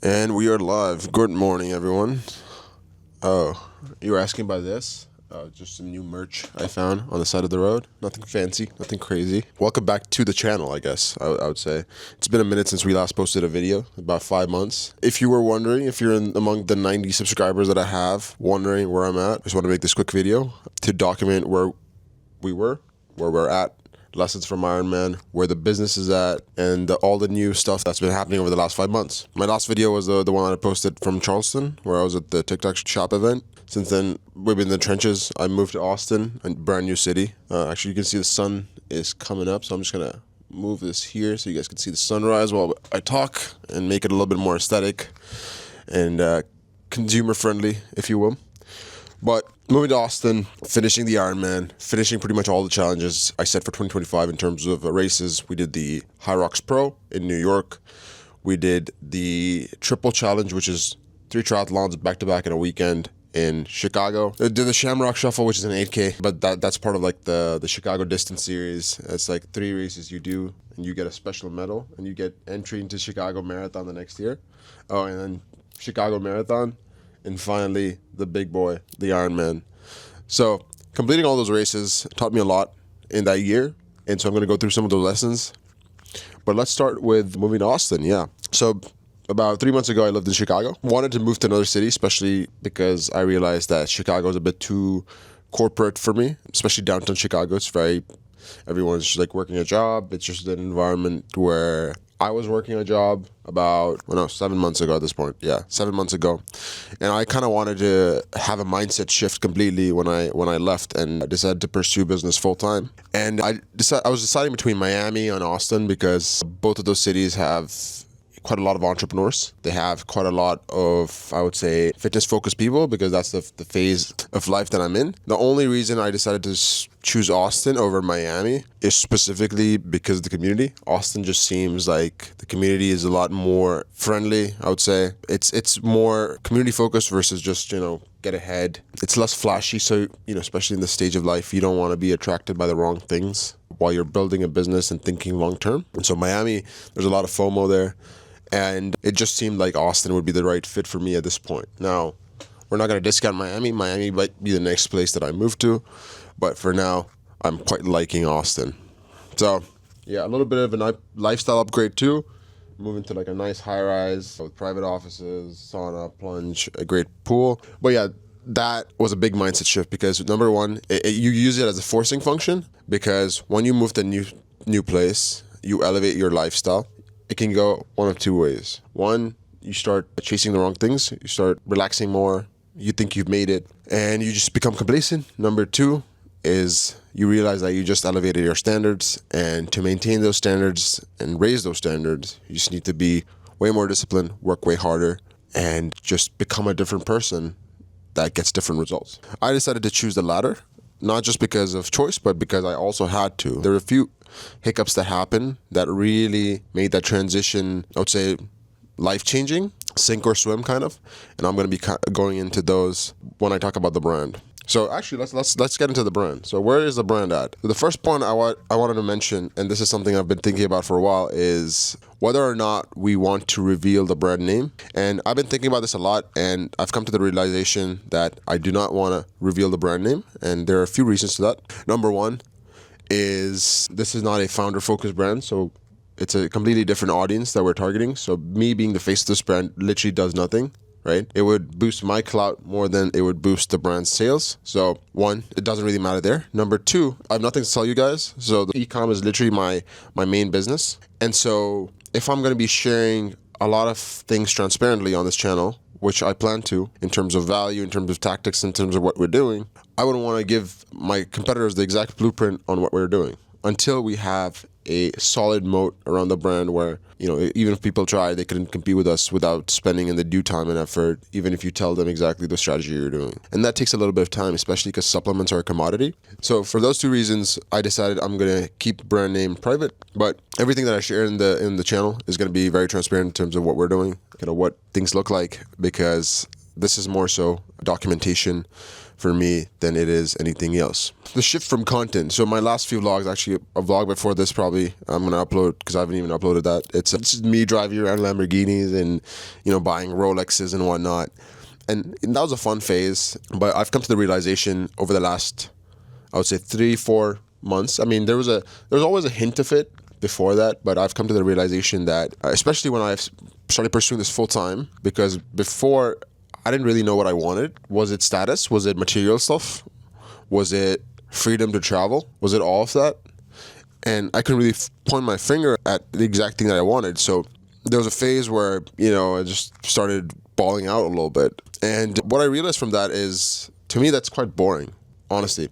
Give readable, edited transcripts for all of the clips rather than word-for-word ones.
And we are live. Good morning, everyone. Oh, you were asking about this? Just some new merch I found on the side of the road. Nothing fancy, nothing crazy. Welcome back to the channel, I guess, I would say. It's been a minute since we last posted a video, about 5 months. If you were wondering, if you're among the 90 subscribers that I have, wondering where I'm at, I just want to make this quick video to document where we were, where we're at, lessons from Ironman, where the business is at, and all the new stuff that's been happening over the last 5 months. My last video was the one that I posted from Charleston, where I was at the TikTok shop event. Since then, we've been in the trenches. I moved to Austin, a brand new city. Actually, you can see the sun is coming up, so I'm just gonna move this here so you guys can see the sunrise while I talk and make it a little bit more aesthetic and consumer friendly, if you will. But moving to Austin, finishing the Ironman, finishing pretty much all the challenges I set for 2025 in terms of races. We did the High Rocks Pro in New York. We did the Triple Challenge, which is 3 triathlons back-to-back in a weekend in Chicago. I did the Shamrock Shuffle, which is an 8K, but that's part of like the Chicago Distance Series. It's like 3 races you do, and you get a special medal, and you get entry into Chicago Marathon the next year. Oh, and then Chicago Marathon. And finally, the big boy, the Ironman. So completing all those races taught me a lot in that year. And so I'm going to go through some of those lessons. But let's start with moving to Austin. Yeah. So about 3 months ago, I lived in Chicago. Wanted to move to another city, especially because I realized that Chicago is a bit too corporate for me, especially downtown Chicago. It's everyone's just like working a job. It's just an environment where I was working a job about 7 months ago at this point. Yeah, 7 months ago, and I kind of wanted to have a mindset shift completely when I left and decided to pursue business full time. And I was deciding between Miami and Austin because both of those cities have quite a lot of entrepreneurs. They have quite a lot of, I would say, fitness-focused people because that's the phase of life that I'm in. The only reason I decided to choose Austin over Miami is specifically because of the community. Austin just seems like the community is a lot more friendly, I would say. It's more community-focused versus just, get ahead. It's less flashy, so, especially in this stage of life, you don't want to be attracted by the wrong things while you're building a business and thinking long-term. And so Miami, there's a lot of FOMO there. And it just seemed like Austin would be the right fit for me at this point. Now, we're not going to discount Miami. Miami might be the next place that I move to. But for now, I'm quite liking Austin. So, yeah, a little bit of a lifestyle upgrade too. Moving to like a nice high-rise with private offices, sauna, plunge, a great pool. But yeah, that was a big mindset shift because number one, you use it as a forcing function because when you move to a new place, you elevate your lifestyle. It can go one of two ways. One, you start chasing the wrong things. You start relaxing more. You think you've made it and you just become complacent. Number two is you realize that you just elevated your standards, and to maintain those standards and raise those standards, you just need to be way more disciplined, work way harder, and just become a different person that gets different results. I decided to choose the latter, not just because of choice, but because I also had to. There were a few hiccups that happened that really made that transition, I would say, life-changing, sink or swim kind of. And I'm going to be going into those when I talk about the brand. So actually, let's get into the brand. So where is the brand at? The first point I wanted to mention, and this is something I've been thinking about for a while, is whether or not we want to reveal the brand name. And I've been thinking about this a lot, and I've come to the realization that I do not want to reveal the brand name. And there are a few reasons to that. Number one is this is not a founder-focused brand, so it's a completely different audience that we're targeting. So me being the face of this brand literally does nothing. Right? It would boost my clout more than it would boost the brand's sales. So one, it doesn't really matter there. Number two, I have nothing to tell you guys. So the e-com is literally my main business. And so if I'm going to be sharing a lot of things transparently on this channel, which I plan to in terms of value, in terms of tactics, in terms of what we're doing, I wouldn't want to give my competitors the exact blueprint on what we're doing until we have a solid moat around the brand where, even if people try, they couldn't compete with us without spending in the due time and effort, even if you tell them exactly the strategy you're doing. And that takes a little bit of time, especially because supplements are a commodity. So for those two reasons, I decided I'm going to keep brand name private, but everything that I share in the channel is going to be very transparent in terms of what we're doing, what things look like, because this is more so documentation for me than it is anything else. The shift from content. So my last few vlogs, actually a vlog before this probably, I'm going to upload because I haven't even uploaded that. It's just me driving around Lamborghinis and, buying Rolexes and whatnot. And that was a fun phase, but I've come to the realization over the last, I would say 3-4 months. I mean, there was always a hint of it before that, but I've come to the realization that, especially when I've started pursuing this full time, because before I didn't really know what I wanted. Was it status? Was it material stuff? Was it freedom to travel? Was it all of that? And I couldn't really point my finger at the exact thing that I wanted. So there was a phase where, I just started balling out a little bit. And what I realized from that is, to me, that's quite boring, honestly.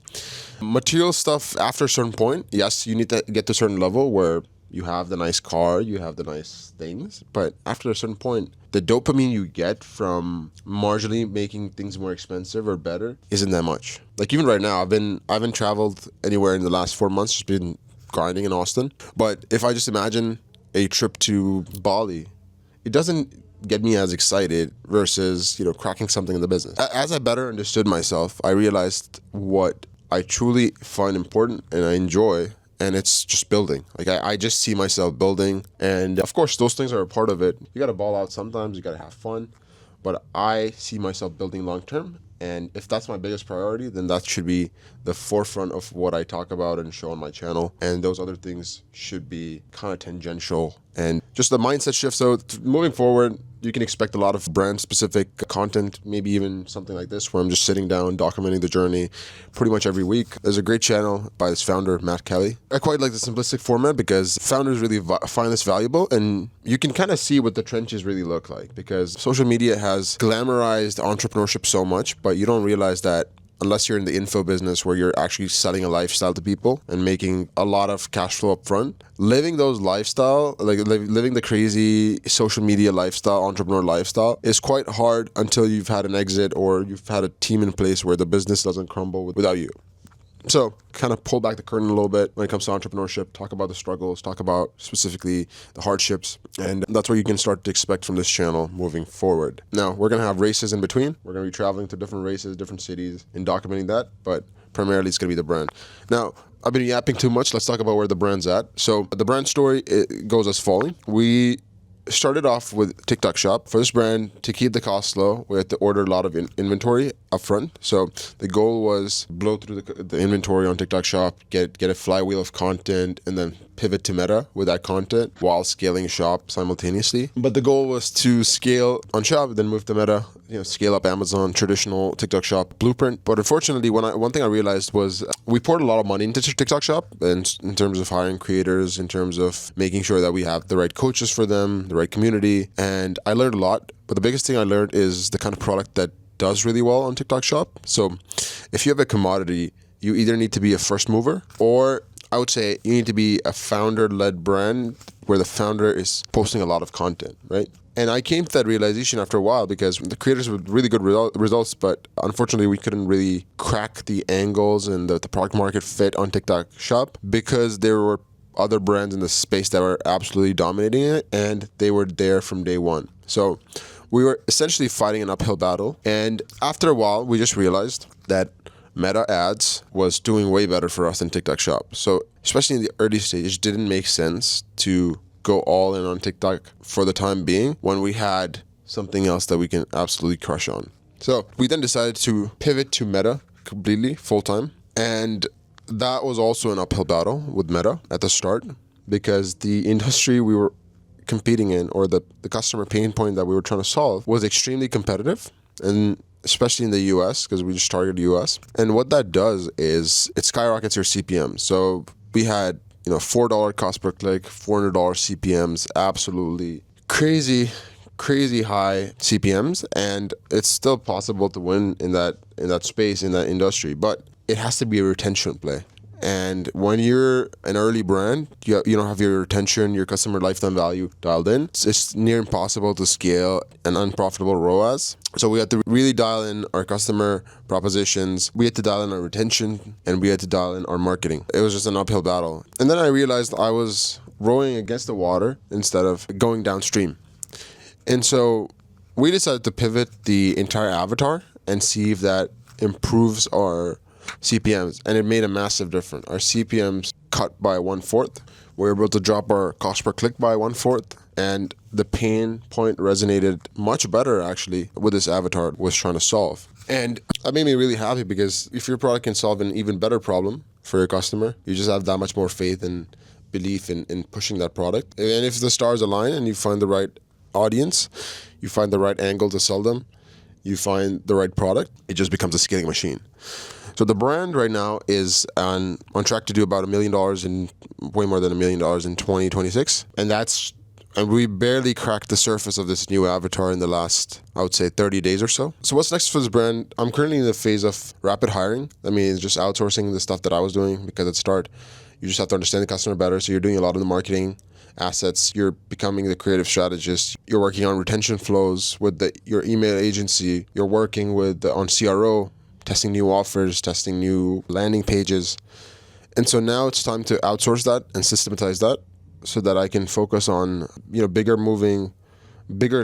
Material stuff, after a certain point, yes, you need to get to a certain level where you have the nice car, you have the nice things. But after a certain point, the dopamine you get from marginally making things more expensive or better isn't that much. Like even right now, I haven't traveled anywhere in the last 4 months, just been grinding in Austin. But if I just imagine a trip to Bali, it doesn't get me as excited versus, cracking something in the business. As I better understood myself, I realized what I truly find important and I enjoy, and it's just building. Like I just see myself building, and of course those things are a part of it. You got to ball out sometimes, you got to have fun, but I see myself building long term. And if that's my biggest priority, then that should be the forefront of what I talk about and show on my channel. And those other things should be kind of tangential. And just the mindset shift. So moving forward, you can expect a lot of brand-specific content, maybe even something like this, where I'm just sitting down, documenting the journey pretty much every week. There's a great channel by this founder, Matt Kelly. I quite like the simplistic format because founders really find this valuable, and you can kind of see what the trenches really look like, because social media has glamorized entrepreneurship so much, but you don't realize that unless you're in the info business where you're actually selling a lifestyle to people and making a lot of cash flow up front, living those lifestyle, like living the crazy social media lifestyle, entrepreneur lifestyle, is quite hard until you've had an exit or you've had a team in place where the business doesn't crumble without you. So kind of pull back the curtain a little bit when it comes to entrepreneurship, talk about the struggles, talk about specifically the hardships, and that's what you can start to expect from this channel moving forward. Now, we're going to have races in between. We're going to be traveling to different races, different cities, and documenting that, but primarily it's going to be the brand. Now, I've been yapping too much. Let's talk about where the brand's at. So the brand story, it goes as following. We started off with TikTok Shop. For this brand, to keep the costs low, we had to order a lot of inventory up front. So the goal was blow through the inventory on TikTok Shop, get a flywheel of content, and then pivot to Meta with that content while scaling Shop simultaneously. But the goal was to scale on Shop, then move to Meta, scale up Amazon, traditional TikTok Shop blueprint. But unfortunately, one thing I realized was we poured a lot of money into TikTok Shop in terms of hiring creators, in terms of making sure that we have the right coaches for them, the right community. And I learned a lot. But the biggest thing I learned is the kind of product that does really well on TikTok Shop. So if you have a commodity, you either need to be a first mover, or I would say you need to be a founder-led brand where the founder is posting a lot of content, right? And I came to that realization after a while because the creators with really good results, but unfortunately we couldn't really crack the angles and the product market fit on TikTok Shop because there were other brands in the space that were absolutely dominating it, and they were there from day one. So we were essentially fighting an uphill battle. And after a while, we just realized that Meta ads was doing way better for us than TikTok Shop. So especially in the early stage, it didn't make sense to go all in on TikTok for the time being when we had something else that we can absolutely crush on. So we then decided to pivot to Meta completely full time. And that was also an uphill battle with Meta at the start because the industry we were competing in, or the customer pain point that we were trying to solve, was extremely competitive, and especially in the US, because we just targeted US. And what that does is it skyrockets your CPM. So we had $4 cost per click, $400 CPMs, absolutely crazy high CPMs, and it's still possible to win in that space, in that industry, but it has to be a retention play. And when you're an early brand, you don't have your retention, your customer lifetime value dialed in. It's near impossible to scale an unprofitable ROAS. So we had to really dial in our customer propositions. We had to dial in our retention, and we had to dial in our marketing. It was just an uphill battle. And then I realized I was rowing against the water instead of going downstream. And so we decided to pivot the entire avatar and see if that improves our CPMs, and it made a massive difference. Our CPMs cut by 1/4. We're able to drop our cost per click by 1/4, and the pain point resonated much better actually with this avatar was trying to solve. And that made me really happy, because if your product can solve an even better problem for your customer, you just have that much more faith and belief in pushing that product. And if the stars align and you find the right audience, you find the right angle to sell them, you find the right product, it just becomes a scaling machine. So the brand right now is on track to do about $1 million way more than $1 million in 2026. And we barely cracked the surface of this new avatar in the last, I would say, 30 days or so. So what's next for this brand? I'm currently in the phase of rapid hiring. That means just outsourcing the stuff that I was doing, because at start, you just have to understand the customer better. So you're doing a lot of the marketing assets. You're becoming the creative strategist. You're working on retention flows with your email agency. You're working on CRO, testing new offers, testing new landing pages. And so now it's time to outsource that and systematize that, so that I can focus on, bigger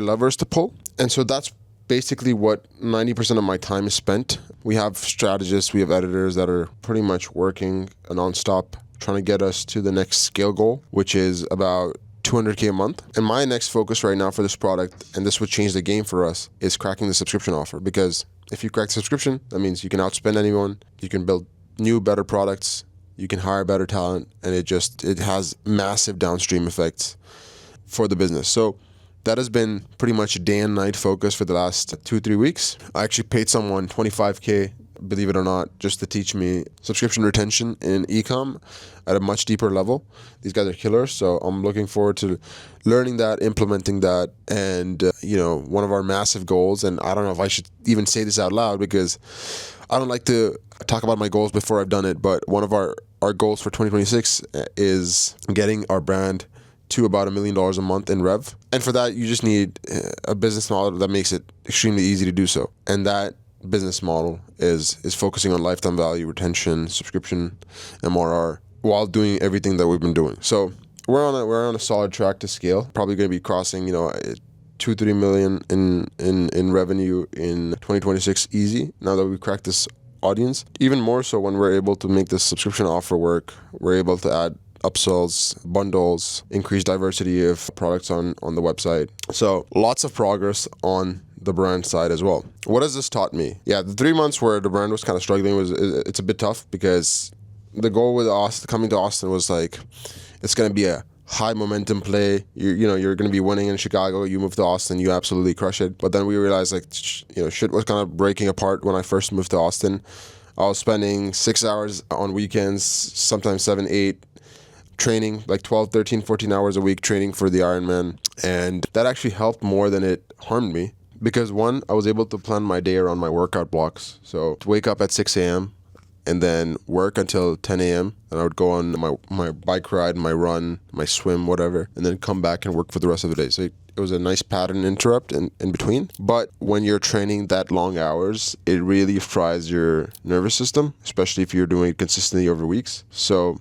levers to pull. And so that's basically what 90% of my time is spent. We have strategists, we have editors that are pretty much working nonstop, trying to get us to the next scale goal, which is about $200K a month. And my next focus right now for this product, and this would change the game for us, is cracking the subscription offer. Because if you crack the subscription, that means you can outspend anyone, you can build new, better products, you can hire better talent, and it has massive downstream effects for the business. So that has been pretty much day and night focus for the last 2-3 weeks. I actually paid someone $25K, believe it or not, just to teach me subscription retention in ecom at a much deeper level. These guys are killers, so I'm looking forward to learning that, implementing that, and one of our massive goals, and I don't know if I should even say this out loud because I don't like to talk about my goals before I've done it, but one of our goals for 2026 is getting our brand to about $1 million a month in rev. And for that, you just need a business model that makes it extremely easy to do so. And that business model is focusing on lifetime value, retention, subscription, MRR, while doing everything that we've been doing. So we're on a solid track to scale. Probably going to be crossing 2-3 million in revenue in 2026 easy, now that we cracked this audience. Even more so when we're able to make this subscription offer work, we're able to add upsells, bundles, increase diversity of products on the website. So lots of progress on the brand side as well. What has this taught me? Yeah, the 3 months where the brand was kind of struggling it's a bit tough, because the goal with coming to Austin was like, it's going to be a high momentum play. You're going to be winning in Chicago. You move to Austin, you absolutely crush it. But then we realized shit was kind of breaking apart when I first moved to Austin. I was spending 6 hours on weekends, sometimes 7, 8, training, like 12, 13, 14 hours a week training for the Ironman. And that actually helped more than it harmed me. Because one, I was able to plan my day around my workout blocks. So to wake up at 6 a.m. and then work until 10 a.m. and I would go on my bike ride, my run, my swim, whatever, and then come back and work for the rest of the day. So it was a nice pattern interrupt in between. But when you're training that long hours, it really fries your nervous system, especially if you're doing it consistently over weeks. So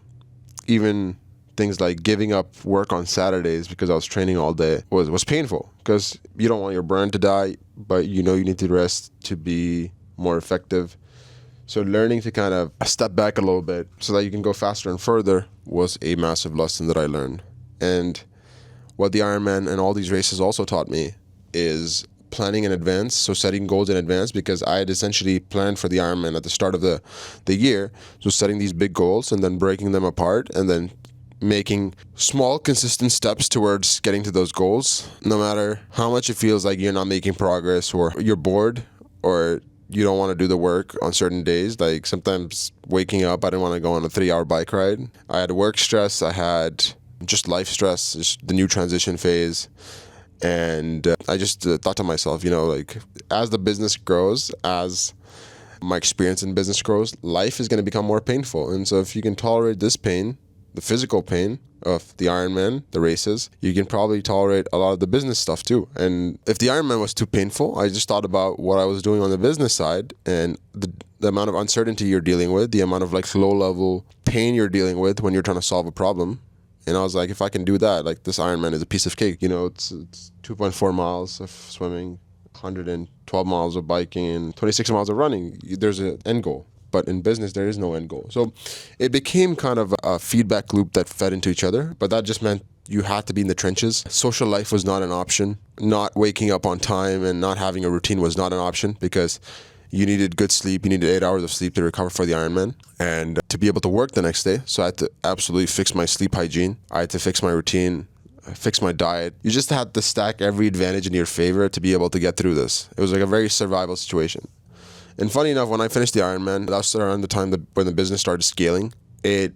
even things like giving up work on Saturdays because I was training all day was painful, because you don't want your brand to die, but you need to rest to be more effective. So learning to kind of step back a little bit so that you can go faster and further was a massive lesson that I learned. And what the Ironman and all these races also taught me is planning in advance, so setting goals in advance, because I had essentially planned for the Ironman at the start of the year. So setting these big goals and then breaking them apart and then making small, consistent steps towards getting to those goals, no matter how much it feels like you're not making progress or you're bored or you don't want to do the work on certain days. Like sometimes waking up, I didn't want to go on a 3-hour bike ride. I had work stress. I had just life stress, just the new transition phase. And I just thought to myself, as the business grows, as my experience in business grows, life is going to become more painful. And so if you can tolerate this pain, the physical pain of the Ironman, the races, you can probably tolerate a lot of the business stuff too. And if the Ironman was too painful, I just thought about what I was doing on the business side and the amount of uncertainty you're dealing with, the amount of low-level pain you're dealing with when you're trying to solve a problem. And I was like, if I can do that, this Ironman is a piece of cake. It's 2.4 miles of swimming, 112 miles of biking and 26 miles of running. There's an end goal. But in business, there is no end goal. So it became kind of a feedback loop that fed into each other. But that just meant you had to be in the trenches. Social life was not an option. Not waking up on time and not having a routine was not an option because you needed good sleep. You needed 8 hours of sleep to recover for the Ironman and to be able to work the next day. So I had to absolutely fix my sleep hygiene. I had to fix my routine, fix my diet. You just had to stack every advantage in your favor to be able to get through this. It was like a very survival situation. And funny enough, when I finished the Ironman, that was around the time when the business started scaling. It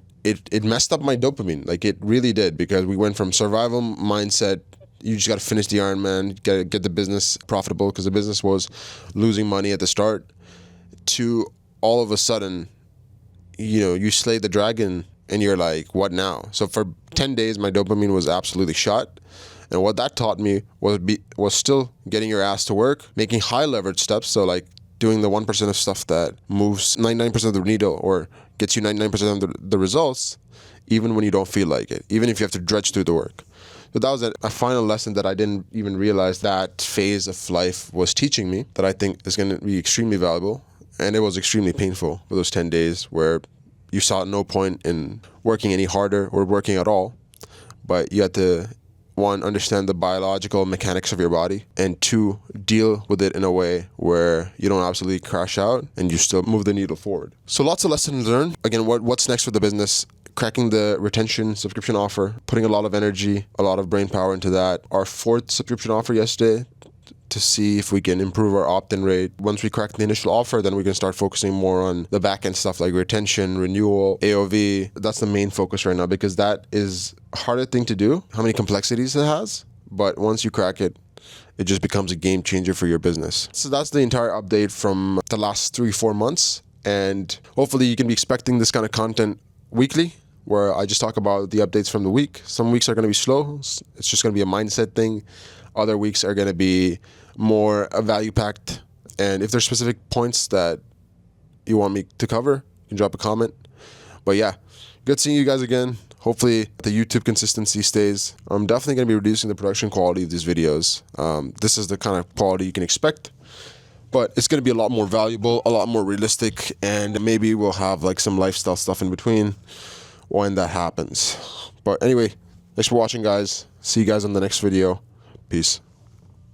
messed up my dopamine. Like it really did, because we went from survival mindset. You just got to finish the Ironman, get the business profitable, because the business was losing money at the start, to all of a sudden, you slay the dragon and you're like, what now? So for 10 days, my dopamine was absolutely shot. And what that taught me was still getting your ass to work, making high leverage steps. So like doing the 1% of stuff that moves 99% of the needle or gets you 99% of the results, even when you don't feel like it, even if you have to dredge through the work. So that was a final lesson that I didn't even realize that phase of life was teaching me, that I think is going to be extremely valuable. And it was extremely painful for those 10 days where you saw no point in working any harder or working at all. But you had to, one, understand the biological mechanics of your body, and two, deal with it in a way where you don't absolutely crash out and you still move the needle forward. So lots of lessons learned. Again, what's next for the business? Cracking the retention subscription offer, putting a lot of energy, a lot of brain power into that. Our 4th subscription offer yesterday, to see if we can improve our opt-in rate. Once we crack the initial offer, then we can start focusing more on the back-end stuff like retention, renewal, AOV. That's the main focus right now, because that is a harder thing to do, how many complexities it has. But once you crack it, it just becomes a game changer for your business. So that's the entire update from the last 3-4 months. And hopefully you can be expecting this kind of content weekly, where I just talk about the updates from the week. Some weeks are going to be slow. It's just going to be a mindset thing. Other weeks are going to be more value-packed. And if there's specific points that you want me to cover, you can drop a comment. But yeah, good seeing you guys again. Hopefully the YouTube consistency stays. I'm definitely going to be reducing the production quality of these videos. This is the kind of quality you can expect. But it's going to be a lot more valuable, a lot more realistic, and maybe we'll have like some lifestyle stuff in between when that happens. But anyway, thanks for watching, guys. See you guys on the next video. Peace.